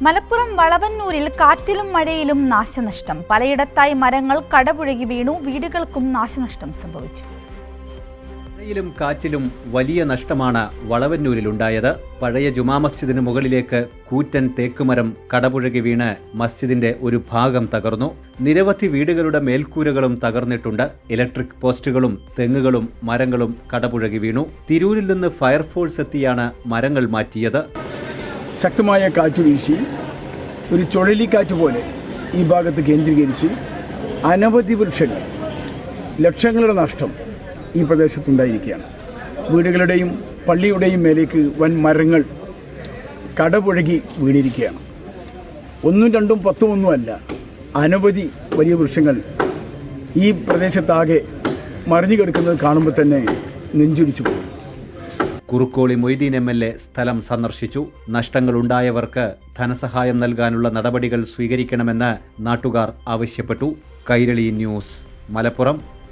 മലപ്പുറം വളവന്നൂരിൽ കാറ്റിലും മഴയിലും നാശനഷ്ടം. പലയിടത്തായി മരങ്ങൾ കടപുഴകി വീണു. വീടുകൾക്കും നാശനഷ്ടം സംഭവിച്ചു. മഴയിലും കാറ്റിലും വലിയ നഷ്ടമാണ് വളവന്നൂരിലുണ്ടായത്. പഴയ ജുമാ മസ്ജിദിന് മുകളിലേക്ക് കൂറ്റൻ തേക്കുമരം കടപുഴകി വീണ് മസ്ജിദിന്റെ ഒരു ഭാഗം തകർന്നു. നിരവധി വീടുകളുടെ മേൽക്കൂരകളും തകർന്നിട്ടുണ്ട്. ഇലക്ട്രിക് പോസ്റ്റുകളും തെങ്ങുകളും മരങ്ങളും കടപുഴകി വീണു. തിരൂരിൽ നിന്ന് ഫയർഫോഴ്സ് എത്തിയാണ് മരങ്ങൾ മാറ്റിയത്. ശക്തമായ കാറ്റ് വീശി ഒരു ചുഴലിക്കാറ്റ് പോലെ ഈ ഭാഗത്ത് കേന്ദ്രീകരിച്ച് അനവധി വൃക്ഷങ്ങൾ, ലക്ഷങ്ങളുടെ നഷ്ടം ഈ പ്രദേശത്തുണ്ടായിരിക്കുകയാണ്. വീടുകളുടെയും പള്ളിയുടെയും മേലേക്ക് വൻ മരങ്ങൾ കടപുഴകി വീണിരിക്കുകയാണ്. 1, 2, 10 അല്ല, അനവധി വലിയ വൃക്ഷങ്ങൾ ഈ പ്രദേശത്താകെ മറിഞ്ഞു കിടക്കുന്നത് കാണുമ്പോൾ തന്നെ നെഞ്ചിടിച്ചു പോകും. കുറുക്കോളി മൊയ്തീൻ MLA സ്ഥലം സന്ദർശിച്ചു. നഷ്ടങ്ങളുണ്ടായവർക്ക് ധനസഹായം നൽകാനുള്ള നടപടികൾ സ്വീകരിക്കണമെന്ന് നാട്ടുകാർ ആവശ്യപ്പെട്ടു. കൈരളി ന്യൂസ്, മലപ്പുറം.